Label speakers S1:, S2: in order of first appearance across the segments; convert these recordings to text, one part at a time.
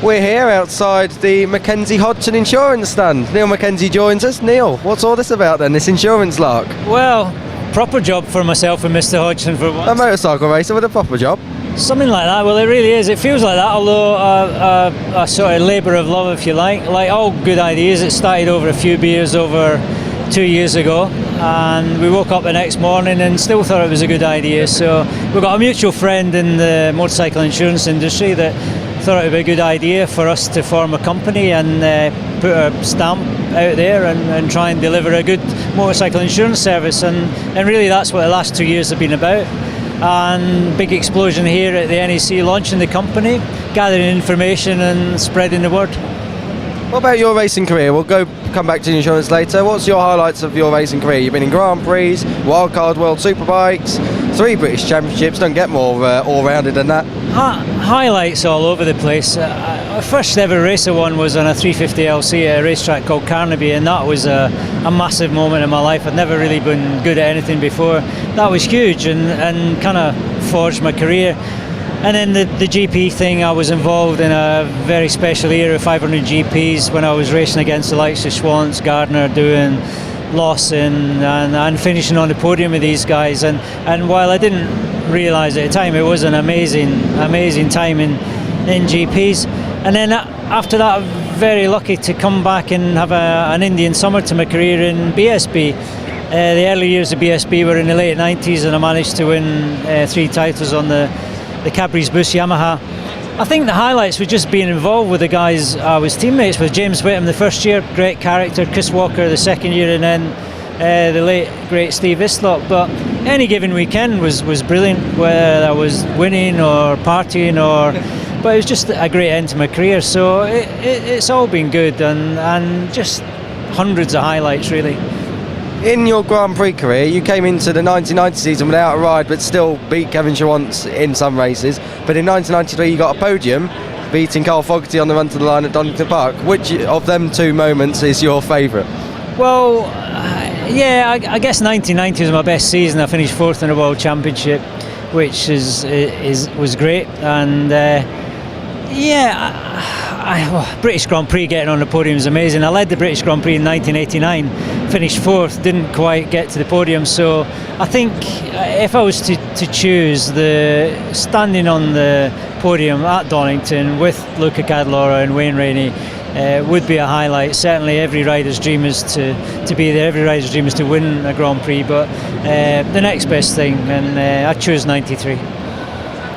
S1: We're here outside the Mackenzie Hodgson insurance stand. Neil Mackenzie joins us. Neil, what's all this about then, this insurance lark?
S2: Well, proper job for myself and Mr. Hodgson for once.
S1: A motorcycle racer with a proper job?
S2: Something like that. Well, it really is. It feels like that, although a sort of labour of love, if you like. Like all good ideas, it started over a few beers over 2 years ago, and we woke up the next morning and still thought it was a good idea. So we've got a mutual friend in the motorcycle insurance industry that thought it would be a good idea for us to form a company and put a stamp out there and try and deliver a good motorcycle insurance service. And really that's what the last 2 years have been about. And big explosion here at the NEC, launching the company, gathering information and spreading the word.
S1: What about your racing career? We'll come back to the insurance later. What's your highlights of your racing career? You've been in Grand Prix, Wildcard World Superbikes, 3 British Championships. Don't get more all-rounded than that.
S2: Highlights all over the place. Our first ever race I won was on a 350LC at a racetrack called Carnaby, and that was a massive moment in my life. I'd never really been good at anything before. That was huge and kind of forged my career. And then the GP thing, I was involved in a very special era of 500 GPs when I was racing against the likes of Schwantz, Gardner, Doohan, Lawson, and finishing on the podium with these guys. And while I didn't realise at the time, it was an amazing time in GPs. And then after that, very lucky to come back and have an Indian summer to my career in BSB. The early years of BSB were in the late 90s, and I managed to win 3 titles on the Cadbury's Boost Yamaha. I think the highlights were just being involved with the guys I was teammates with. James Whittam the first year, great character. Chris Walker the second year, and then the late great Steve Islop. But any given weekend was brilliant, whether I was winning or partying but it was just a great end to my career. So it's all been good and just hundreds of highlights really.
S1: In your Grand Prix career, you came into the 1990 season without a ride, but still beat Kevin Schwantz in some races. But in 1993, you got a podium, beating Carl Fogarty on the run to the line at Donington Park. Which of them 2 moments is your favourite?
S2: Well, I guess 1990 was my best season. I finished 4th in the World Championship, which was great. And British Grand Prix, getting on the podium is amazing. I led the British Grand Prix in 1989, finished 4th, didn't quite get to the podium. So I think if I was to choose, the standing on the podium at Donington with Luca Cadalora and Wayne Rainey would be a highlight. Certainly every rider's dream is to be there, every rider's dream is to win a Grand Prix, but the next best thing, and I choose 93.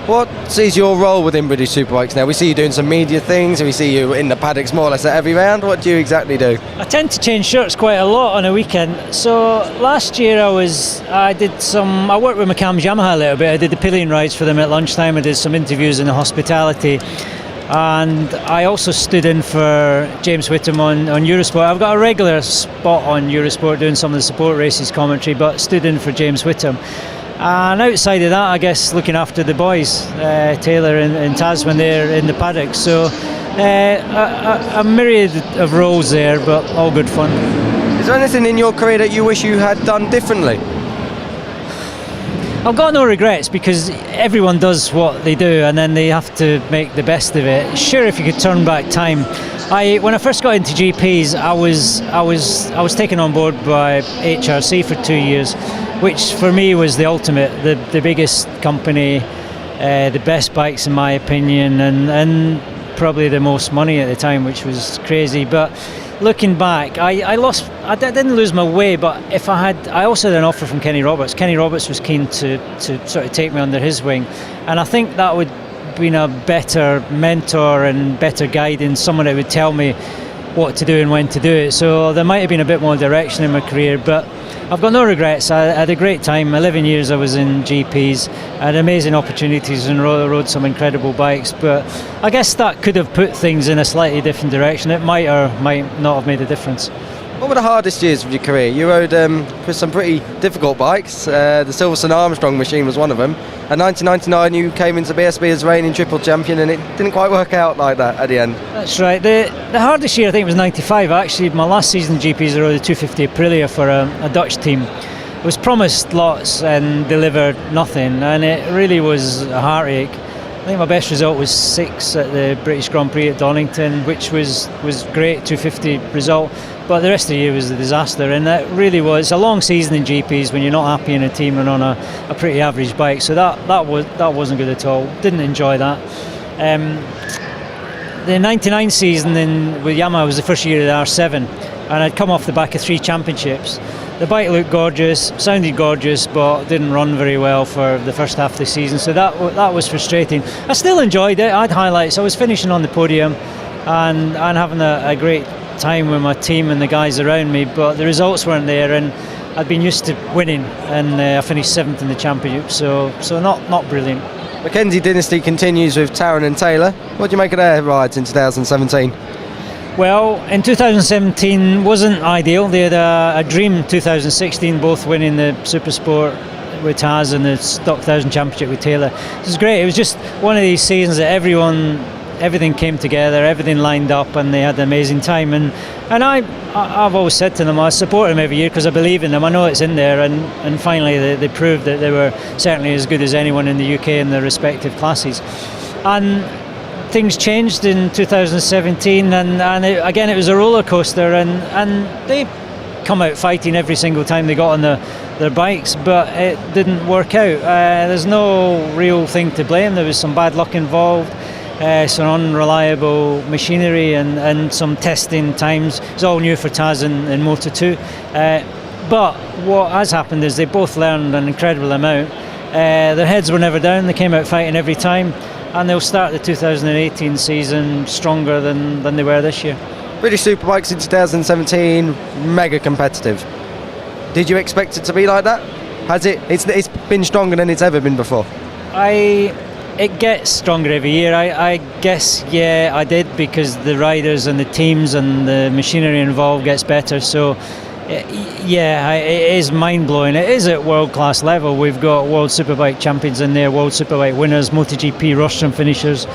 S1: What is your role within British Superbikes now? We see you doing some media things, and we see you in the paddocks more or less at every round. What do you exactly do?
S2: I tend to change shirts quite a lot on a weekend. So last year I worked with McCann's Yamaha a little bit. I did the pillion rides for them at lunchtime. I did some interviews in the hospitality. And I also stood in for James Whittam on Eurosport. I've got a regular spot on Eurosport doing some of the support races commentary, but stood in for James Whittam. And outside of that, I guess looking after the boys, Taylor and Taz when they're in the paddock. So a myriad of roles there, but all good fun.
S1: Is there anything in your career that you wish you had done differently?
S2: I've got no regrets, because everyone does what they do and then they have to make the best of it. Sure, if you could turn back time. When I first got into GPs, I was taken on board by HRC for 2 years, which for me was the ultimate, the biggest company, the best bikes in my opinion, and probably the most money at the time, which was crazy. But looking back, I didn't lose my way, but I also had an offer from Kenny Roberts. Kenny Roberts was keen to sort of take me under his wing, and I think that would have been a better mentor and better guidance, someone that would tell me what to do and when to do it. So there might have been a bit more direction in my career, but I've got no regrets. I had a great time. 11 years I was in GPs. I had amazing opportunities and rode some incredible bikes, but I guess that could have put things in a slightly different direction. It might or might not have made a difference.
S1: What were the hardest years of your career? You rode for some pretty difficult bikes. The Silverstone Armstrong machine was one of them. In 1999 you came into BSB as reigning triple champion, and it didn't quite work out like that at the end.
S2: That's right. The hardest year I think was 95. Actually, my last season in GPs I rode the 250 Aprilia for a Dutch team. It was promised lots and delivered nothing, and it really was a heartache. I think my best result was 6th at the British Grand Prix at Donington, which was great, 250 result. But the rest of the year was a disaster, and that really was a long season in GPs when you're not happy in a team and on a pretty average bike. So that wasn't good at all. Didn't enjoy that. The 99 season with Yamaha was the first year of the R7, and I'd come off the back of 3 championships. The bike looked gorgeous, sounded gorgeous, but didn't run very well for the first half of the season, so that was frustrating. I still enjoyed it. I had highlights. I was finishing on the podium and having a great time with my team and the guys around me, but the results weren't there, and I'd been used to winning, and I finished 7th in the championship, so not brilliant.
S1: Mackenzie dynasty continues with Taryn and Taylor. What do you make of their rides in 2017?
S2: Well, in 2017 wasn't ideal. They had a dream 2016, both winning the Supersport with Taz and the Stock 1000 Championship with Taylor. It was great. It was just one of these seasons that everything came together, everything lined up, and they had an amazing time. And I've always said to them, I support them every year because I believe in them. I know it's in there, and finally they proved that they were certainly as good as anyone in the UK in their respective classes. And things changed in 2017, and again it was a roller coaster, and they come out fighting every single time they got on their bikes, but it didn't work out. There's no real thing to blame. There was some bad luck involved, some unreliable machinery, and some testing times. It's all new for Taz in Moto2, but what has happened is they both learned an incredible amount. Their heads were never down. They came out fighting every time, and they'll start the 2018 season stronger than they were this year.
S1: British Superbikes in 2017, mega competitive. Did you expect it to be like that? Has it? It's been stronger than it's ever been before.
S2: It gets stronger every year. I guess, yeah, I did, because the riders and the teams and the machinery involved gets better. So, yeah, it is mind-blowing. It is at world-class level. We've got World Superbike champions in there, World Superbike winners, MotoGP rostrum finishers,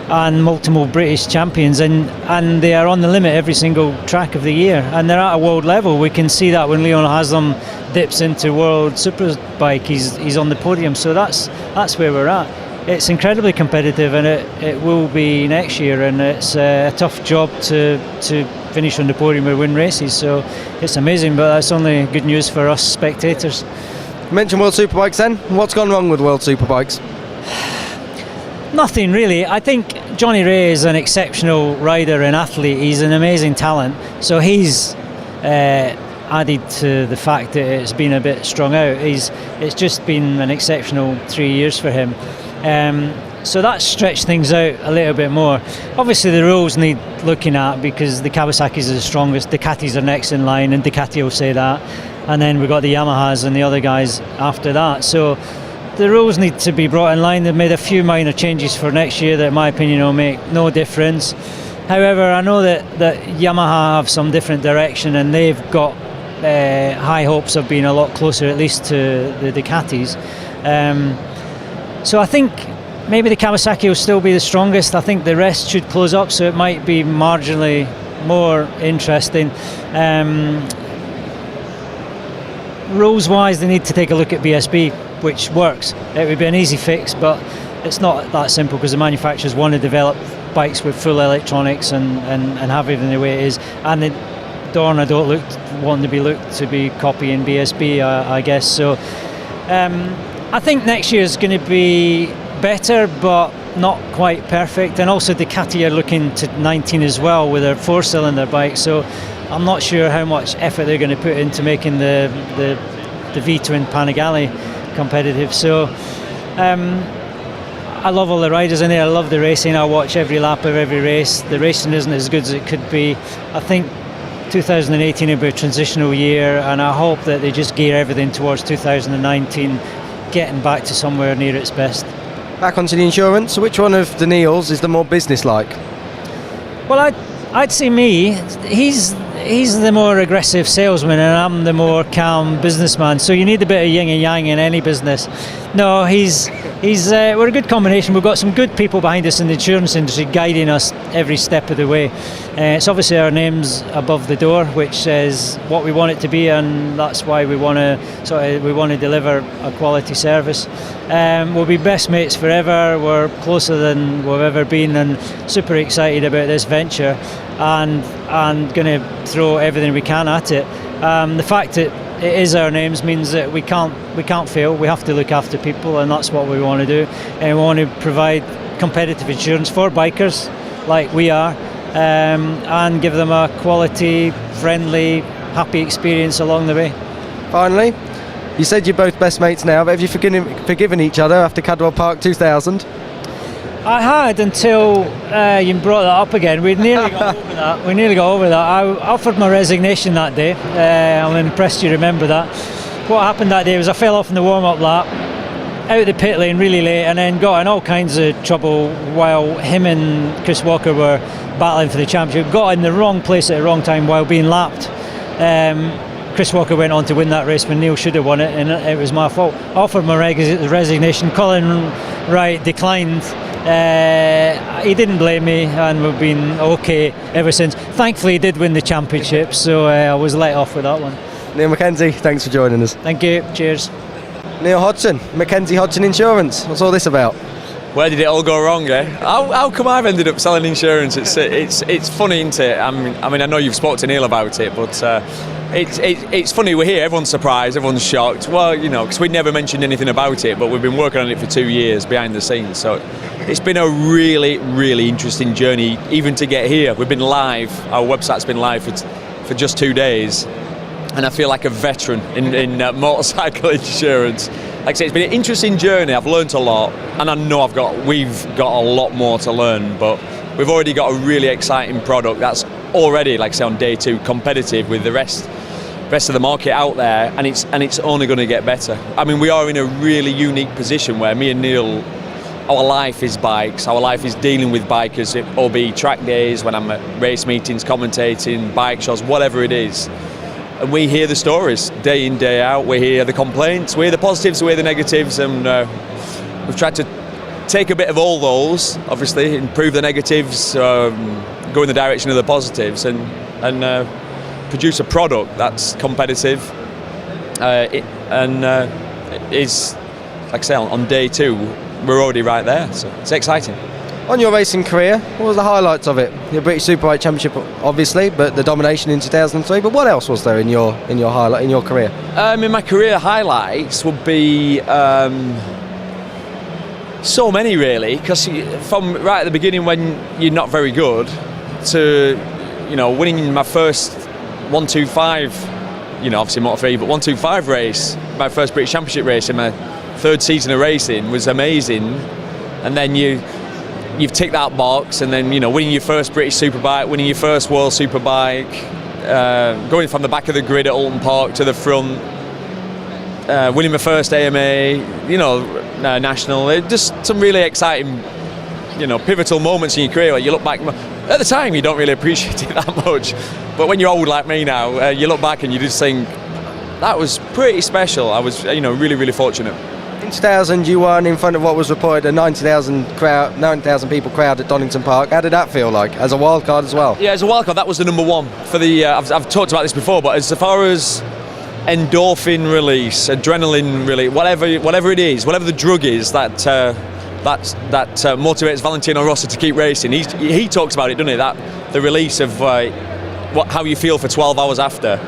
S2: and multiple British champions, and they are on the limit every single track of the year, and they're at a world level. We can see that when Leon Haslam dips into World Superbike, he's on the podium. So that's where we're at. It's incredibly competitive, and it will be next year, and it's a tough job to finish on the podium or win races. So it's amazing, but that's only good news for us spectators.
S1: You mentioned World Superbikes then. What's gone wrong with World Superbikes?
S2: Nothing really. I think Johnny Ray is an exceptional rider and athlete. He's an amazing talent. So he's added to the fact that it's been a bit strung out. It's just been an exceptional 3 years for him. So that stretched things out a little bit more. Obviously the rules need looking at, because the Kawasaki's are the strongest, Ducatis are next in line, and Ducati will say that. And then we've got the Yamahas and the other guys after that. So the rules need to be brought in line. They've made a few minor changes for next year that, in my opinion, will make no difference. However, I know that Yamaha have some different direction, and they've got high hopes of being a lot closer, at least, to the Ducatis. So I think maybe the Kawasaki will still be the strongest. I think the rest should close up, so it might be marginally more interesting. Rules-wise, they need to take a look at BSB, which works. It would be an easy fix, but it's not that simple, because the manufacturers want to develop bikes with full electronics and have everything the way it is. And Dorna don't want to be copying BSB, I guess. So I think next year is going to be better, but not quite perfect. And also Ducati are looking to 19 as well with their 4-cylinder bike. So I'm not sure how much effort they're going to put into making the V-twin Panigale competitive. So I love all the riders in there. I love the racing. I watch every lap of every race. The racing isn't as good as it could be. I think 2018 will be a transitional year, and I hope that they just gear everything towards 2019, getting back to somewhere near its best.
S1: Back onto the insurance. Which one of the Neils is the more business-like?
S2: Well, I'd say me. He's the more aggressive salesman, and I'm the more calm businessman. So you need a bit of yin and yang in any business. No, we're a good combination. We've got some good people behind us in the insurance industry guiding us every step of the way. It's obviously our name's above the door, which says what we want it to be, and that's why we want to deliver a quality service. We'll be best mates forever. We're closer than we've ever been, and super excited about this venture, and going to throw everything we can at it. The fact that it is our names means that we can't fail. We have to look after people, and that's what we want to do. And we want to provide competitive insurance for bikers like we are, and give them a quality, friendly, happy experience along the way.
S1: Finally, you said you're both best mates now, but have you forgiven each other after Cadwell Park 2000?
S2: I had, until you brought that up again. We nearly got over that. I offered my resignation that day. I'm impressed you remember that. What happened that day was I fell off in the warm-up lap, out the pit lane really late, and then got in all kinds of trouble while him and Chris Walker were battling for the championship. Got in the wrong place at the wrong time while being lapped. Chris Walker went on to win that race when Neil should have won it, and it was my fault. Offered my resignation. Colin Wright declined. He didn't blame me, and we've been okay ever since. Thankfully he did win the championship, so I was let off with that one.
S1: Neil Mackenzie, thanks for joining us.
S2: Thank you, cheers.
S1: Neil Hodgson, Mackenzie Hodgson Insurance. What's all this about?
S3: Where did it all go wrong, eh? How come I've ended up selling insurance? It's funny, isn't it? I mean, I know you've spoken to Neil about it, but it's funny. We're here, everyone's surprised, everyone's shocked. Well, because we'd never mentioned anything about it, but we've been working on it for 2 years behind the scenes. So it's been a really, really interesting journey, even to get here. We've been live. Our website's been live for just 2 days, and I feel like a veteran in motorcycle insurance. Like I say, it's been an interesting journey. I've learnt a lot, and I know we've got a lot more to learn, but we've already got a really exciting product that's already, like I say, on day 2, competitive with the rest of the market out there, and it's only going to get better. I mean, we are in a really unique position where me and Neil, our life is bikes, our life is dealing with bikers, it'll be track days, when I'm at race meetings, commentating, bike shows, whatever it is. And we hear the stories day in, day out. We hear the complaints, we hear the positives, we hear the negatives, and we've tried to take a bit of all those, obviously, improve the negatives, go in the direction of the positives, and produce a product that's competitive, and is, like I say, on day 2, we're already right there, so it's exciting.
S1: On your racing career, what was the highlights of it? Your British Superbike Championship, obviously, but the domination in 2003. But what else was there in your career?
S3: In my career, highlights would be so many, really, because from right at the beginning, when you're not very good, to winning my first 125, obviously Moto3, but 125 race, my first British Championship race in my 3rd season of racing was amazing. And then you've ticked that box, and then winning your first British Superbike, winning your first World Superbike, going from the back of the grid at Alton Park to the front, winning my first AMA, national. Just some really exciting, pivotal moments in your career where you look back. At the time, you don't really appreciate it that much, but when you're old like me now, you look back and you just think that was pretty special. I was, really, really fortunate.
S1: In 2000, you won in front of what was reported a 90,000 people crowd at Donington Park. How did that feel like, as a wild card as well?
S3: Yeah, as a wild card, that was the number 1 for the. I've talked about this before, but as far as endorphin release, adrenaline release, whatever it is, whatever the drug is that motivates Valentino Rossi to keep racing. He talks about it, doesn't he? That the release of how you feel for 12 hours after.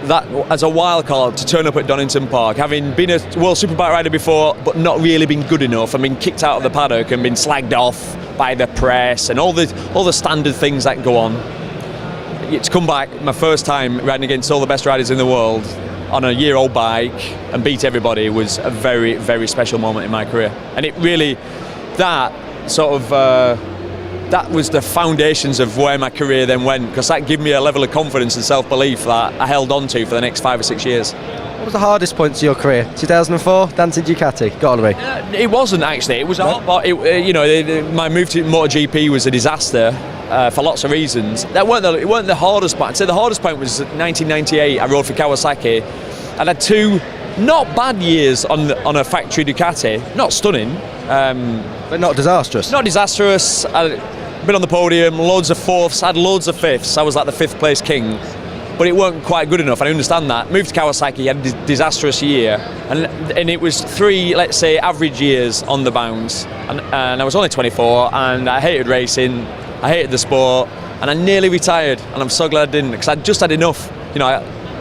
S3: That as a wild card to turn up at Donington Park, having been a World Superbike rider before but not really been good enough, and been kicked out of the paddock and been slagged off by the press and all the standard things that go on. To come back my first time riding against all the best riders in the world on a year-old bike and beat everybody was a very, very special moment in my career. And it really, that was the foundations of where my career then went, because that gave me a level of confidence and self-belief that I held on to for the next 5 or 6 years.
S1: What was the hardest point to your career? 2004, dancing Ducati, got on me.
S3: It wasn't actually. It was my move to MotoGP was a disaster for lots of reasons. It weren't the hardest point. I'd say the hardest point was 1998. I rode for Kawasaki. I had 2 not bad years on a factory Ducati. Not stunning.
S1: But not disastrous.
S3: Not disastrous. been on the podium, loads of fourths, had loads of fifths. I was like the fifth place king, but it weren't quite good enough. I understand that. Moved to Kawasaki, had a disastrous year, and it was 3, let's say, average years on the bounce, and I was only 24, and I hated racing, I hated the sport, and I nearly retired, and I'm so glad I didn't, because I'd just had enough. You know,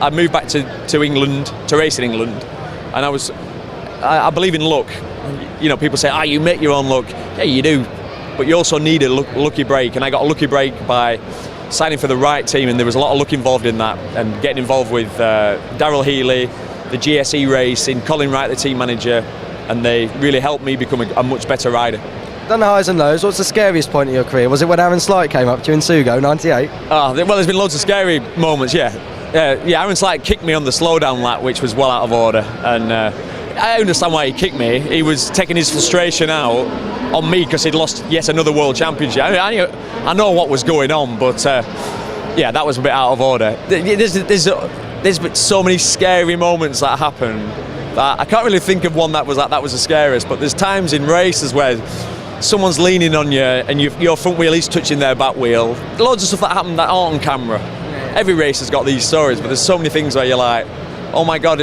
S3: I moved back to England, to race in England, and I believe in luck. You know, people say, you make your own luck. Yeah, you do, but you also need a lucky break, and I got a lucky break by signing for the right team, and there was a lot of luck involved in that, and getting involved with Darryl Healy, the GSE racing, Colin Wright, the team manager, and they really helped me become a much better rider.
S1: Done the highs and lows. What's the scariest point of your career? Was it when Aaron Slight came up to you in Sugo, 98?
S3: Well, there's been loads of scary moments, yeah. Aaron Slight kicked me on the slowdown lap, which was well out of order, and I understand why he kicked me. He was taking his frustration out on me because he'd lost yet another world championship. I know what was going on, but that was a bit out of order. There's been so many scary moments that happen that I can't really think of one that was the scariest, but there's times in races where someone's leaning on you and your front wheel is touching their back wheel. Loads of stuff that happened that aren't on camera. Every race has got these stories, but there's so many things where you're like, oh my God,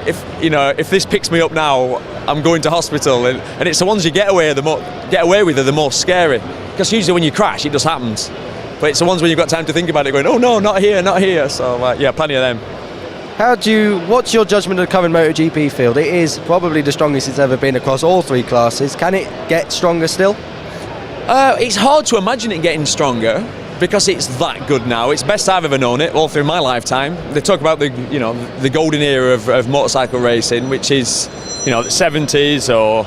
S3: if this picks me up now, I'm going to hospital. And it's the ones you get away with are the most scary. Because usually when you crash, it just happens. But it's the ones when you've got time to think about it, going, oh no, not here, not here. So plenty of them.
S1: What's your judgment of the current MotoGP field? It is probably the strongest it's ever been across all 3 classes. Can it get stronger still?
S3: It's hard to imagine it getting stronger because it's that good now. It's best I've ever known it, all through my lifetime. They talk about the golden era of motorcycle racing, which is the 70s or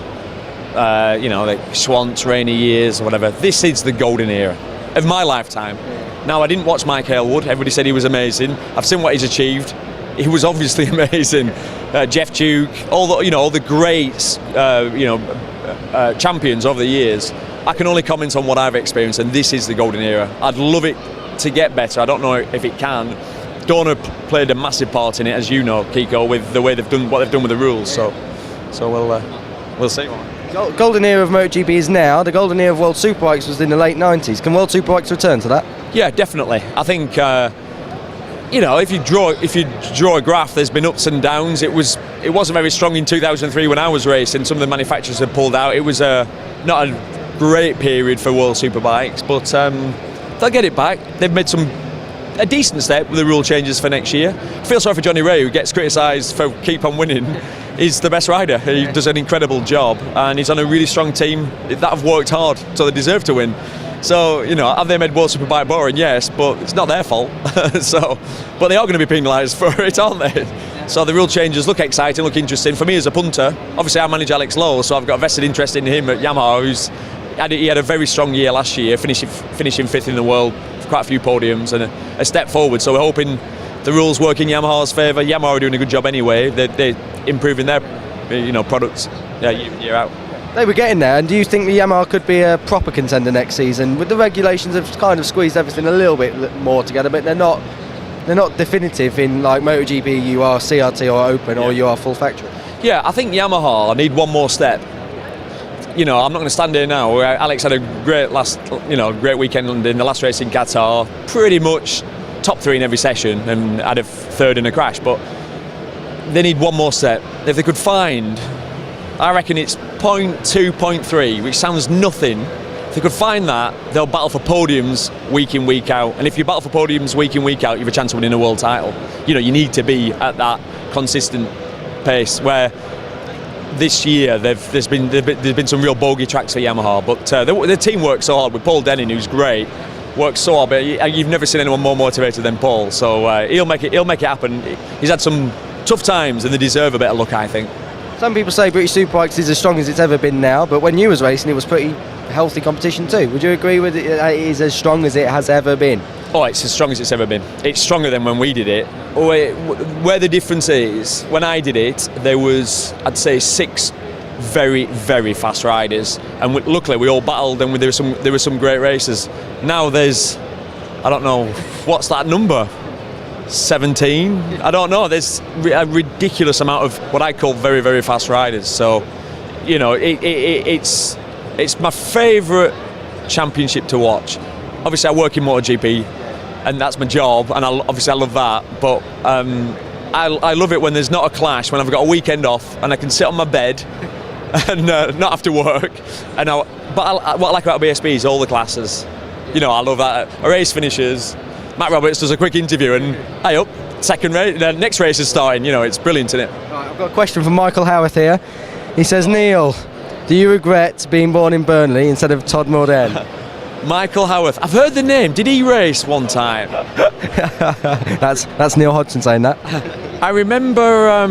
S3: like Schwantz, Rainy years or whatever. This is the golden era of my lifetime. Now, I didn't watch Mike Hailwood. Everybody said he was amazing. I've seen what he's achieved. He was obviously amazing. Jeff Duke, all the greats, champions over the years. I can only comment on what I've experienced, and this is the golden era. I'd love it to get better. I don't know if it can. Dorna played a massive part in it, as you know, Kiko, with the way they've done what they've done with the rules. So we'll see.
S1: Golden era of MotoGP is now. The golden era of World Superbikes was in the late 90s. Can World Superbikes return to that? Yeah,
S3: definitely. I think if you draw a graph, there's been ups and downs. It wasn't very strong in 2003 when I was racing. Some of the manufacturers had pulled out. It was not a great period for World Superbikes, but they'll get it back. They've made a decent step with the rule changes for next year. I feel sorry for Johnny Ray, who gets criticised for keep on winning. He's the best rider. He does an incredible job, and he's on a really strong team that have worked hard, so they deserve to win. So, have they made World Superbike boring? Yes, but it's not their fault. But they are going to be penalised for it, aren't they? So the rule changes look exciting, look interesting. For me as a punter, obviously I manage Alex Lowe, so I've got a vested interest in him at Yamaha, he had a very strong year last year, finishing 5th in the world, quite a few podiums and a step forward. So we're hoping the rules work in Yamaha's favour. Yamaha are doing a good job anyway. They're improving their products year out.
S1: They were getting there, and do you think the Yamaha could be a proper contender next season? With the regulations have kind of squeezed everything a little bit more together, but they're not definitive in like MotoGP. You are CRT or open, or you are full factory.
S3: Yeah, I think Yamaha need one more step. I'm not going to stand here now. Alex had a great weekend in the last race in Qatar. Pretty much top 3 in every session, and had a 3rd in a crash. But they need one more step. If they could find, I reckon it's 0.2, 0.3, which sounds nothing. If they could find that, they'll battle for podiums week in, week out. And if you battle for podiums week in, week out, you have a chance of winning a world title. You need to be at that consistent pace. Where this year there's been some real bogey tracks for Yamaha, but the team works so hard with Paul Denning, who's great. Works so hard, but you've never seen anyone more motivated than Paul. So he'll make it happen. He's had some tough times, and they deserve a bit of luck, I think.
S1: Some people say British Superbikes is as strong as it's ever been now, but when you was racing, it was pretty healthy competition too. Would you agree with it? It is as strong as it has ever been?
S3: Oh, it's as strong as it's ever been. It's stronger than when we did it. Where the difference is, when I did it, there was, I'd say, 6 very, very fast riders, and luckily we all battled, and there were some great races. Now there's, I don't know, what's that number? 17? I don't know. There's a ridiculous amount of what I call very, very fast riders. So, it's my favourite championship to watch. Obviously, I work in MotoGP, and that's my job, and I love that. But I love it when there's not a clash, when I've got a weekend off and I can sit on my bed and not have to work. What I like about BSB is all the classes. You know, I love that. A race finishes, Matt Roberts does a quick interview, and hey up, second race, the next race is starting. You know, it's brilliant, isn't it?
S1: Right, I've got a question from Michael Howarth here. He says, Neil, do you regret being born in Burnley instead of Todd Morden?
S3: Michael Howarth. I've heard the name. Did he race one time?
S1: That's Neil Hodgson saying that.
S3: I remember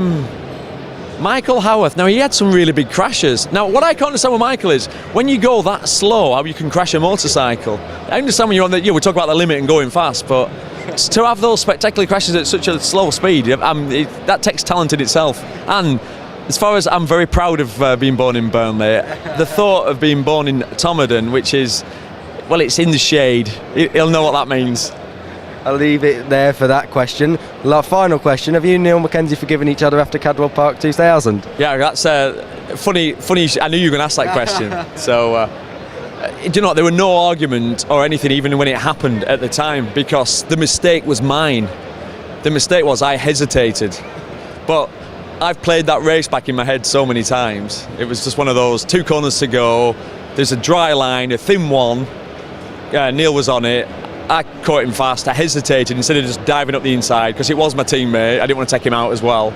S3: Michael Howarth. Now, he had some really big crashes. Now, what I can't understand with Michael is when you go that slow, how you can crash a motorcycle. I understand when you're on the, we talk about the limit and going fast, but to have those spectacular crashes at such a slow speed, that takes talent in itself. And as far as I'm very proud of being born in Burnley, the thought of being born in Tommerden, which is, well, it's in the shade. He'll know what that means.
S1: I'll leave it there for that question. Final question: have you and Neil Mackenzie forgiven each other after Cadwell Park 2000?
S3: Yeah, that's funny. I knew you were going to ask that question. So, do you know what? There were no argument or anything even when it happened at the time, because the mistake was mine. The mistake was I hesitated. But I've played that race back in my head so many times. It was just one of those 2 corners to go. There's a dry line, a thin one. Neil was on it. I caught him fast. I hesitated instead of just diving up the inside because it was my teammate. I didn't want to take him out as well.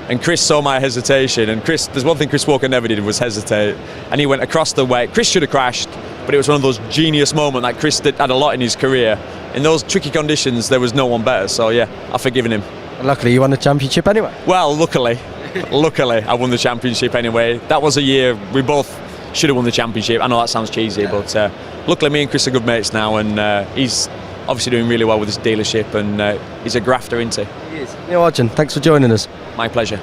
S3: And Chris saw my hesitation. And there's one thing Chris Walker never did, was hesitate. And he went across the way. Chris should have crashed, but it was one of those genius moments that Chris had a lot in his career. In those tricky conditions, there was no one better. So yeah, I've forgiven him.
S1: And luckily, you won the championship anyway.
S3: Well, luckily, I won the championship anyway. That was a year we both should have won the championship. I know that sounds cheesy, but luckily me and Chris are good mates now, and he's obviously doing really well with his dealership, and he's a grafter, isn't he?
S1: He is. Neil Hodgson, thanks for joining us.
S3: My pleasure.